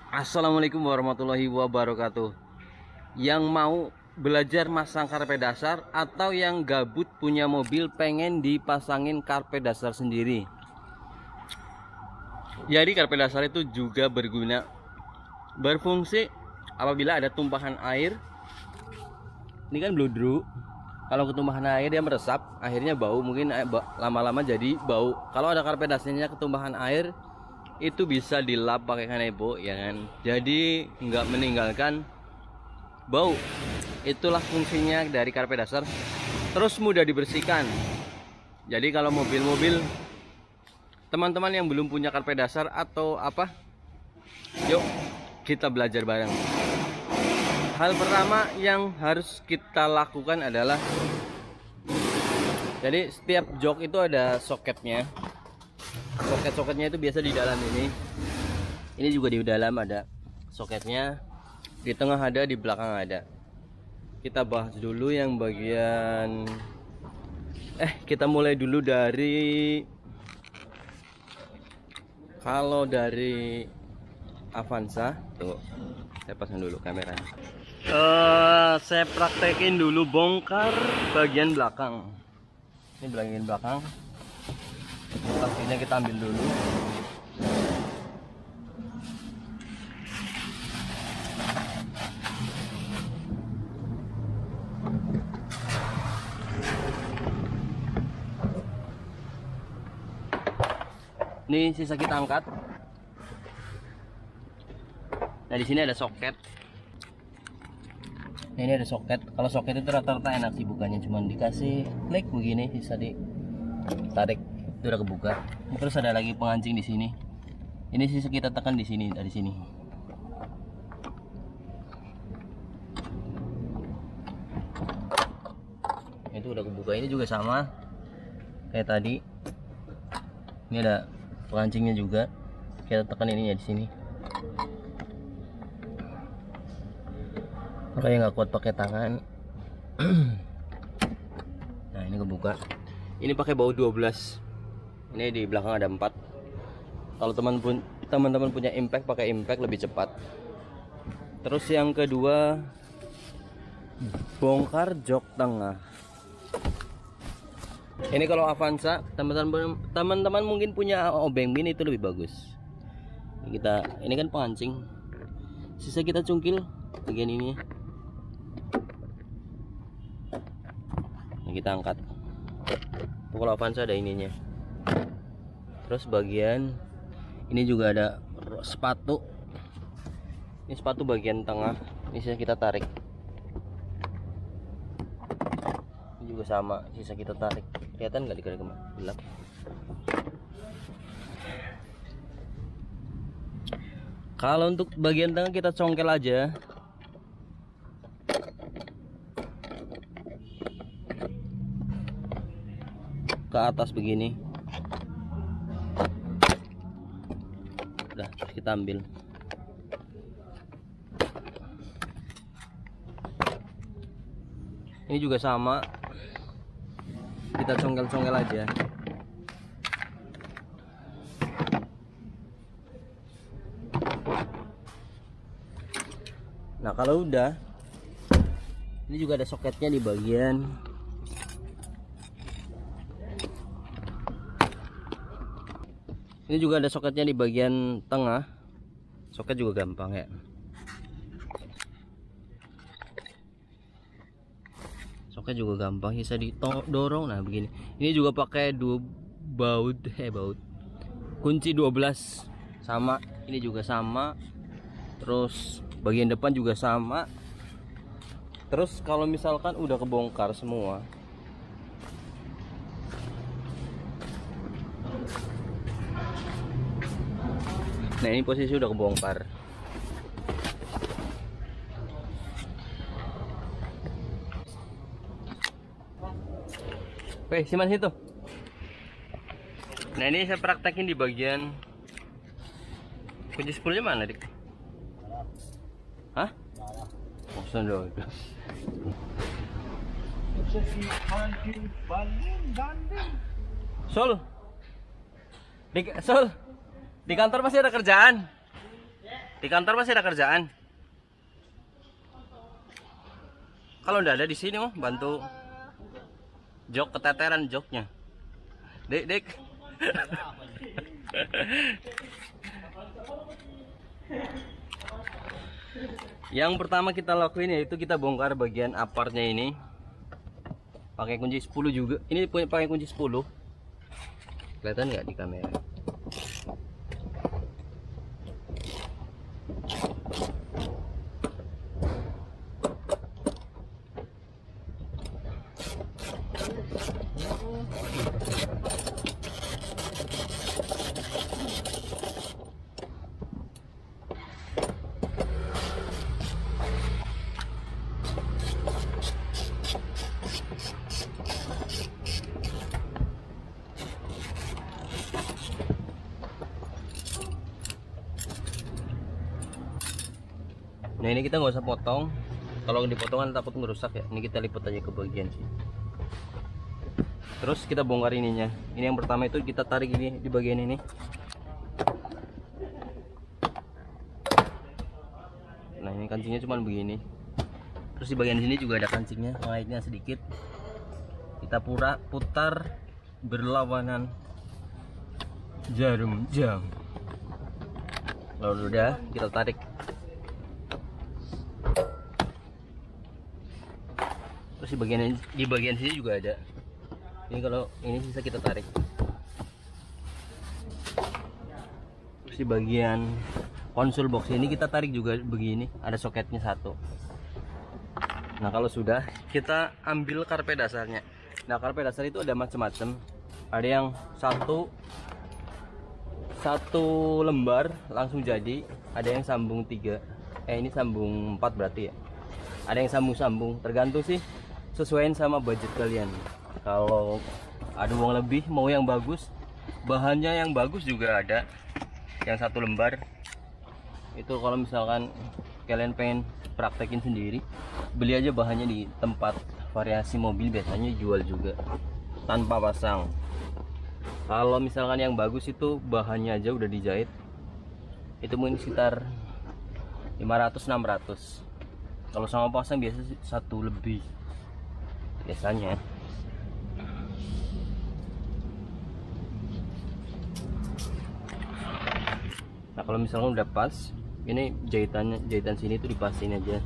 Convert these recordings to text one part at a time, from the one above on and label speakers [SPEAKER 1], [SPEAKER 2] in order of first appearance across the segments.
[SPEAKER 1] Assalamualaikum warahmatullahi wabarakatuh. Yang mau belajar masang karpet dasar atau yang gabut punya mobil pengen dipasangin karpet dasar sendiri. Jadi karpet dasar itu juga berfungsi apabila ada tumpahan air. Ini kan bludru. Kalau ketumpahan air dia meresap, akhirnya bau, mungkin lama-lama jadi bau. Kalau ada karpet dasarnya ketumpahan air, itu bisa dilap pakai kanebo, ya kan, jadi nggak meninggalkan bau. Itulah fungsinya dari karpet dasar. Terus mudah dibersihkan. Jadi kalau mobil-mobil teman-teman yang belum punya karpet dasar atau apa, yuk kita belajar bareng. Hal pertama yang harus kita lakukan adalah, jadi setiap jok itu ada soketnya. Soket-soketnya itu biasa di dalam ini. Ini juga di dalam ada soketnya. Di tengah ada, di belakang ada. Kita bahas dulu yang bagian kita mulai dulu dari, kalau dari Avanza. Tuh, saya pasang dulu kameranya. Saya praktekin dulu bongkar bagian belakang. Ini bagian belakang. Pastinya kita ambil dulu. Ini sisa kita angkat. Nah, di sini ada soket. Nah, ini ada soket. Kalau soket itu rata-rata enak sih bukannya, cuma dikasih klik begini, sisa ditarik. Itu udah kebuka. Terus ada lagi pengancing di sini. Ini sisa kita tekan di sini, dari sini. Itu udah kebuka. Ini juga sama kayak tadi. Ini ada pengancingnya juga. Kita tekan ininya di sini. Makanya nggak kuat pakai tangan. Nah, ini kebuka. Ini pakai baut 12. Ini di belakang ada 4. Kalau teman-teman punya impact, pakai impact lebih cepat. Terus yang kedua, bongkar jok tengah. Ini kalau Avanza, teman-teman mungkin punya obeng bin, itu lebih bagus. Ini kan pengancing. Sisa kita cungkil bagian ini. Nah, kita angkat. Kalau Avanza ada ininya. Terus bagian ini juga ada sepatu. Ini sepatu bagian tengah. Ini sisa kita tarik. Ini juga sama, sisa kita tarik. Kelihatan nggak di gelap? Kalau untuk bagian tengah kita congkel aja. Ke atas begini. Udah, terus kita ambil. Ini juga sama, kita congkel-congkel aja. Nah, kalau udah, ini juga ada soketnya di bagian ini juga ada soketnya di bagian tengah. Soket juga gampang ya. Soket juga gampang, bisa didorong. Nah, begini. Ini juga pakai baut kunci 12 sama. Ini juga sama. Terus bagian depan juga sama. Terus kalau misalkan udah kebongkar semua, nah ini posisi udah kebongkar. Simpan situ. Nah, ini saya praktekin di bagian kunci spoolnya mana, Dik? Hah? Oh, sendok. Sol, di kantor masih ada kerjaan. Di Di kantor masih ada kerjaan. Kalau udah ada di sini mau bantu jok, keteteran joknya. Dek. Yang pertama kita lakuin yaitu kita bongkar bagian apartnya ini. Pakai kunci 10 juga. Ini pakai kunci 10. Kelihatan nggak di kamera? Nah ini kita nggak usah potong, kalau dipotong kan takut merusak ya. Ini kita lipat aja ke bagian sini. Terus kita bongkar ininya. Ini yang pertama itu kita tarik ini di bagian ini. Nah ini kancingnya cuma begini. Terus di bagian sini juga ada kancingnya, pengaitnya sedikit. Kita putar berlawanan jarum jam. Lalu udah kita tarik. Terus di bagian sini juga ada. Ini kalau ini bisa kita tarik. Terus di bagian konsol box ini kita tarik juga begini, ada soketnya satu. Nah kalau sudah, kita ambil karpet dasarnya. Nah karpet dasar itu ada macam-macam. Ada yang satu lembar langsung jadi, ada yang sambung 3. Ini sambung 4 berarti ya. Ada yang sambung-sambung, tergantung sih, sesuaiin sama budget kalian. Kalau ada uang lebih mau yang bagus, bahannya yang bagus juga ada. Yang 1 lembar itu kalau misalkan kalian pengen praktekin sendiri, beli aja bahannya di tempat variasi mobil, biasanya jual juga tanpa pasang. Kalau misalkan yang bagus itu bahannya aja udah dijahit, itu mungkin sekitar 500-600. Kalau sama pasang biasa 1 lebih biasanya. Nah kalau misalkan udah pas, ini jahitan sini tuh dipasin aja.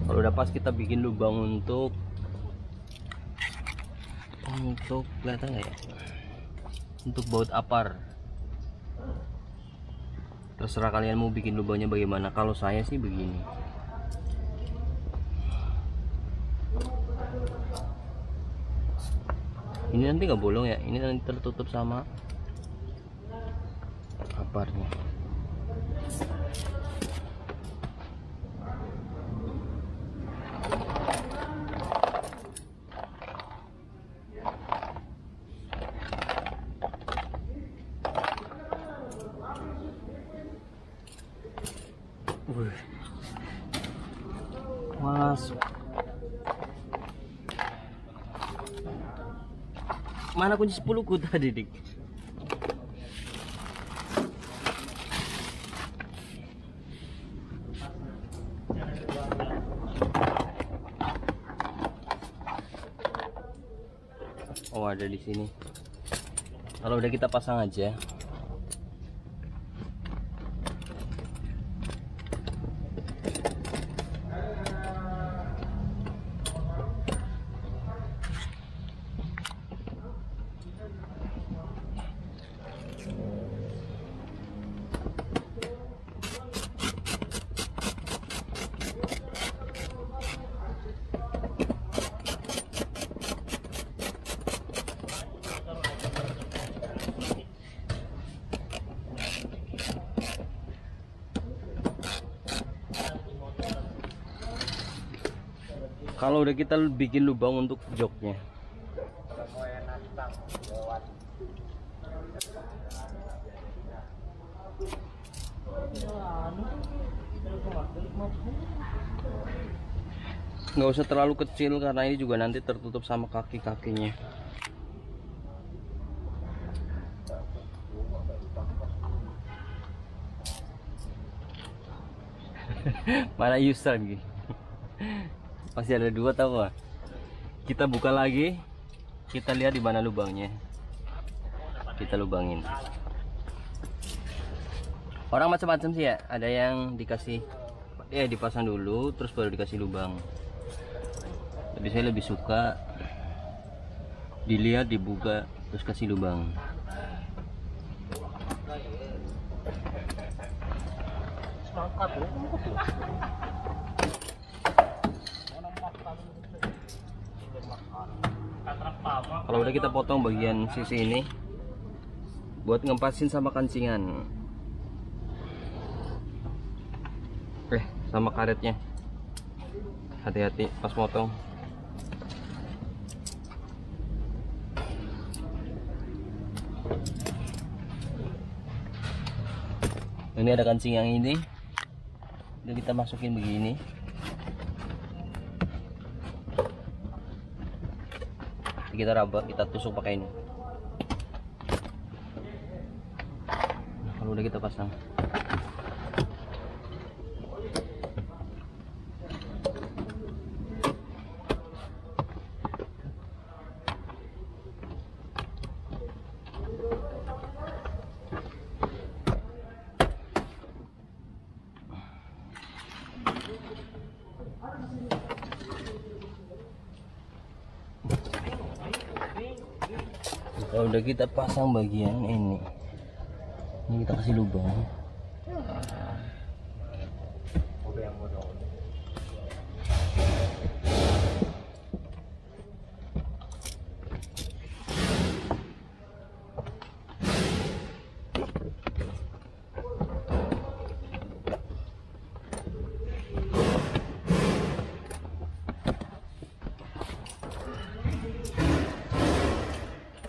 [SPEAKER 1] Kalau udah pas kita bikin lubang untuk kelihatan nggak ya, untuk baut apar. Terserah kalian mau bikin lubangnya bagaimana. Kalau saya sih begini. Ini nanti nggak bolong ya, ini nanti tertutup sama aparnya. Masuk. Mana kunci 10 ku tadi, Dik? Oh, ada di sini. Kalau udah kita pasang aja. Kalau udah kita bikin lubang untuk joknya, nggak usah terlalu kecil karena ini juga nanti tertutup sama kaki-kakinya. Mana user gitu. Masih ada 2 tahu gak? Kita buka lagi. Kita lihat di mana lubangnya. Kita lubangin. Orang macam-macam sih ya. Ada yang dikasih dipasang dulu terus baru dikasih lubang. Tapi saya lebih suka dilihat, dibuka terus kasih lubang. Kalau udah kita potong bagian sisi ini buat ngepasin sama kancingan, sama karetnya. Hati-hati pas potong. Ini ada kancing yang ini, udah kita masukin begini. Kita raba, kita tusuk pakai ini. Kalau udah kita pasang, kalau udah kita pasang bagian ini kita kasih lubang.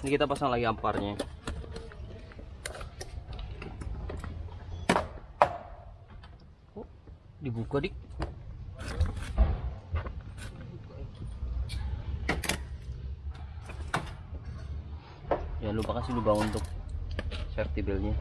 [SPEAKER 1] Ini kita pasang lagi amparnya. Oh, dibuka dik. Jangan lupa kasih lubang untuk safety beltnya.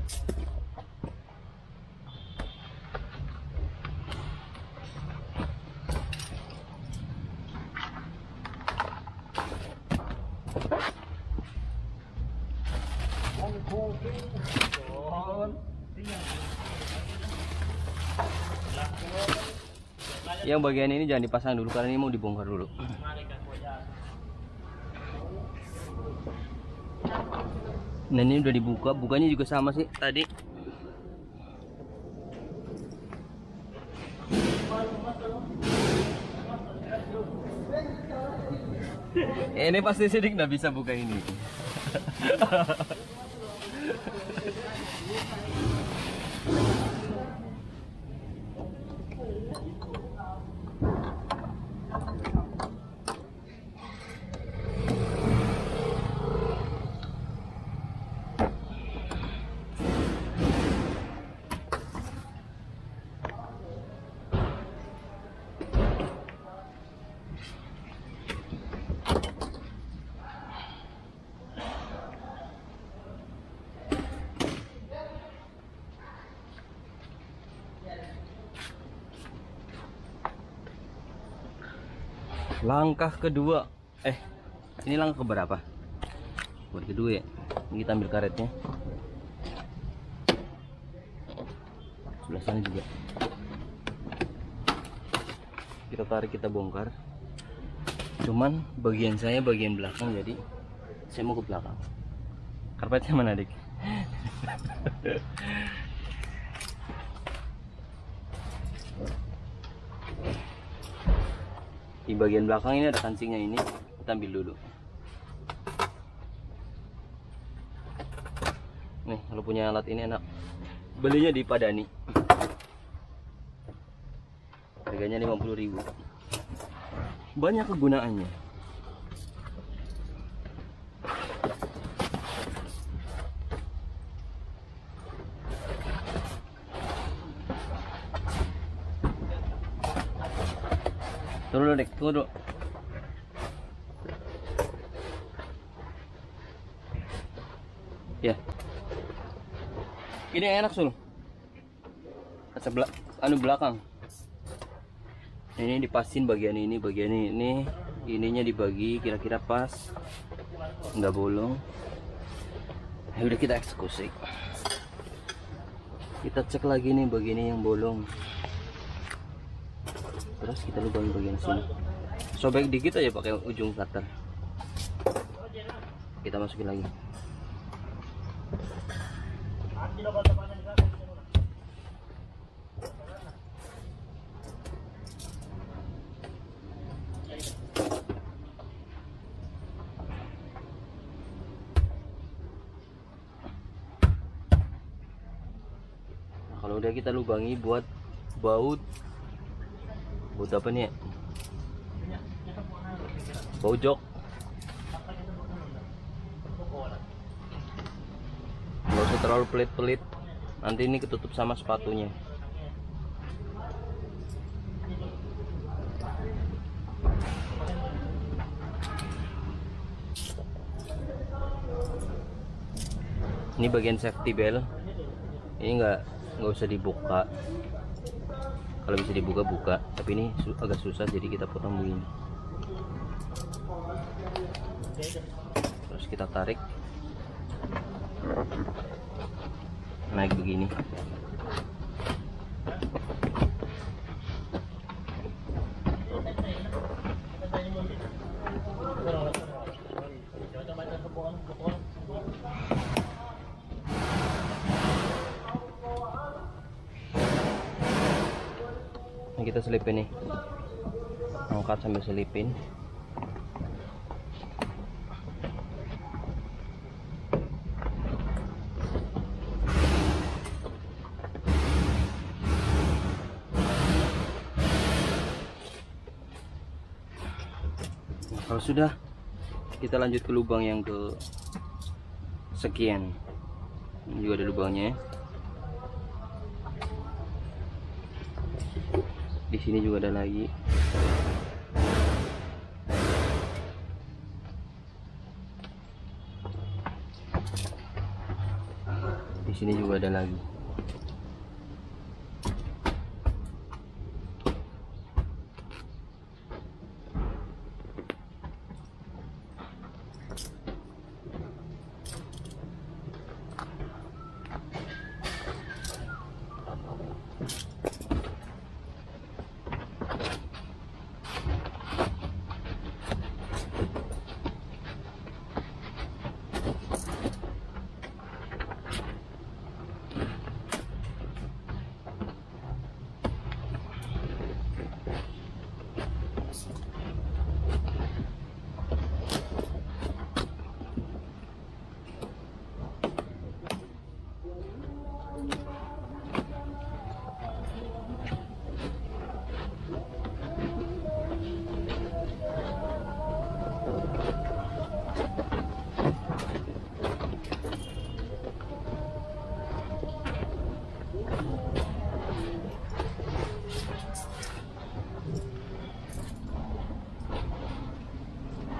[SPEAKER 1] Yang bagian ini jangan dipasang dulu karena ini mau dibongkar dulu. Nah ini udah dibuka, bukanya juga sama sih tadi. Ini pasti Sidik nggak bisa buka ini. Langkah kedua, ini langkah keberapa? Buat kedua ya. Ini kita ambil karetnya. Sebelah sana juga. Kita tarik, kita bongkar. Cuman bagian saya bagian belakang, jadi saya mau ke belakang. Karpetnya mana, Dik? Di bagian belakang ini ada kancingnya, ini kita ambil dulu. Nih kalau punya alat ini enak, belinya di Padani, harganya 50.000. Banyak kegunaannya. Tunggu dulu, Dek. Tunggu dulu. Ya. Ini yang enak, Sul. Kaca belakang. Ini dipasin bagian ini, ininya dibagi kira-kira pas, nggak bolong. Ya udah, kita eksekusi. Kita cek lagi nih bagian ini yang bolong. Terus kita lubangi bagian sini. Sobek dikit aja pakai ujung cutter. Kita masukin lagi. Kalau udah kita lubangi buat baut apa nih ya? Baut jok. Nggak usah terlalu pelit-pelit, nanti ini ketutup sama sepatunya. Ini bagian safety belt, ini nggak usah dibuka. Kalau bisa dibuka buka, tapi ini agak susah, jadi kita potong begini. Terus kita tarik, naik begini. Ini kita selipin nih, angkat sambil selipin. Nah, kalau sudah, kita lanjut ke lubang yang ke sekian. Ini juga ada lubangnya. Di sini juga ada lagi. Di sini juga ada lagi.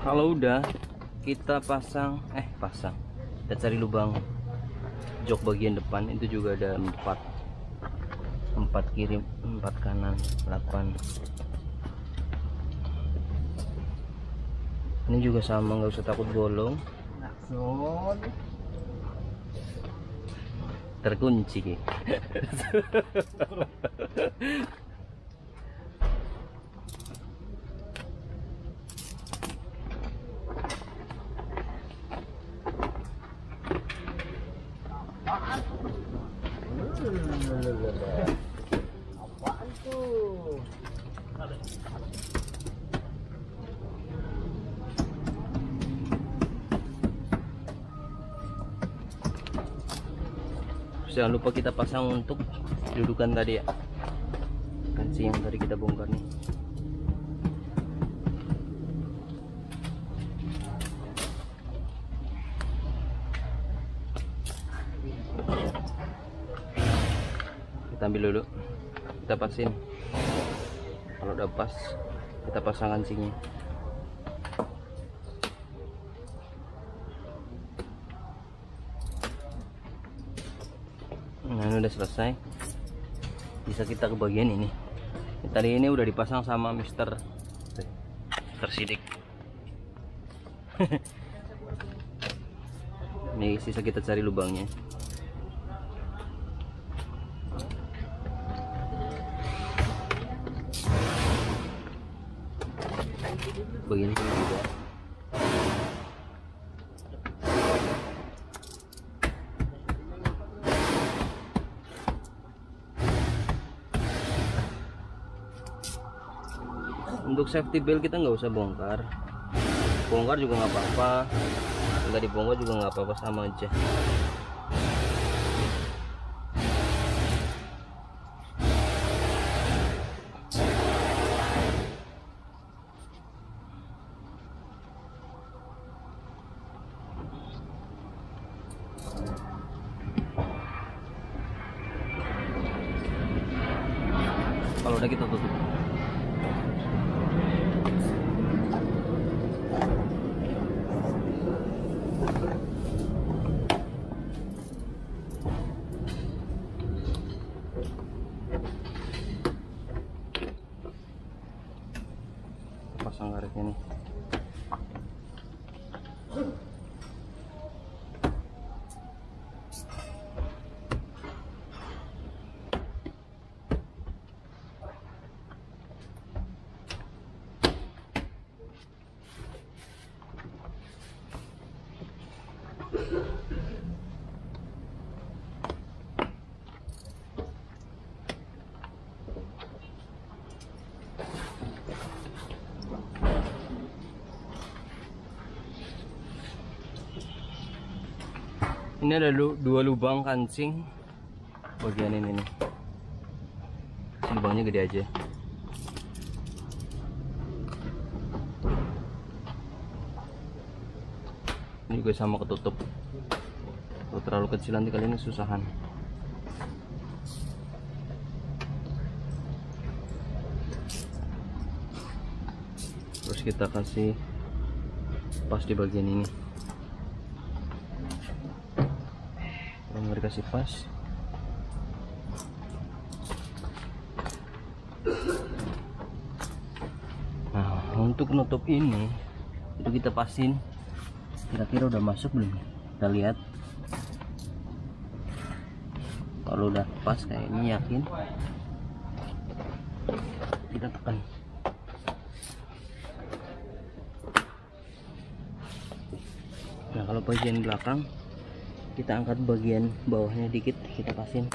[SPEAKER 1] Kalau udah, kita pasang, kita cari lubang jok bagian depan. Itu juga ada 4 kiri 4 kanan 8. Ini juga sama, nggak usah takut bolong, terkunci.
[SPEAKER 2] Apaan tuh?
[SPEAKER 1] Jangan lupa kita pasang untuk dudukan tadi ya, kanci yang tadi kita bongkar nih. Kita ambil dulu, kita pasin. Kalau udah pas, kita pasang kancingnya. Nah, ini udah selesai. Bisa kita ke bagian ini. Tadi ini udah dipasang sama Mister Sidik. Ini sisa kita cari lubangnya. Begini juga. Untuk safety belt kita nggak usah bongkar juga nggak apa-apa, nggak dibongkar juga nggak apa-apa, sama aja. Kalau udah kita tutup. Pasang karetnya nih. Ini ada dua lubang kancing bagian ini nih. Lubangnya gede aja. Ini juga sama ketutup. Kalau terlalu kecil nanti kali ini susahan. Terus kita kasih pas di bagian ini. Mari kasih pas. Nah, untuk nutup ini itu kita pasin. Kira-kira udah masuk belum? Kita lihat. Kalau udah pas kayak ini, yakin, kita tekan. Nah, kalau bagian belakang kita angkat bagian bawahnya dikit, kita pasin.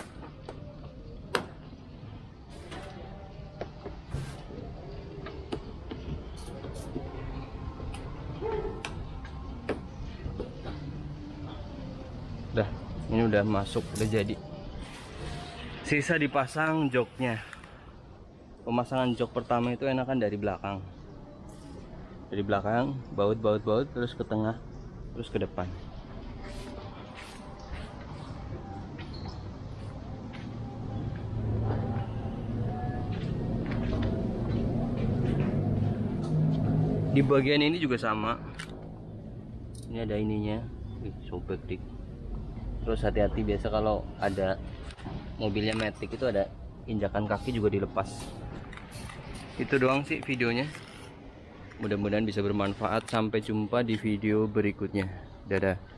[SPEAKER 1] Udah, ini udah masuk, udah jadi. Sisa dipasang joknya. Pemasangan jok pertama itu enakan dari belakang. Dari belakang, baut, terus ke tengah, terus ke depan. Di bagian ini juga sama. Ini ada ininya, sobek dik. Terus hati-hati, biasa kalau ada mobilnya matic itu ada injakan kaki juga dilepas. Itu doang sih videonya. Mudah-mudahan bisa bermanfaat. Sampai jumpa di video berikutnya. Dadah.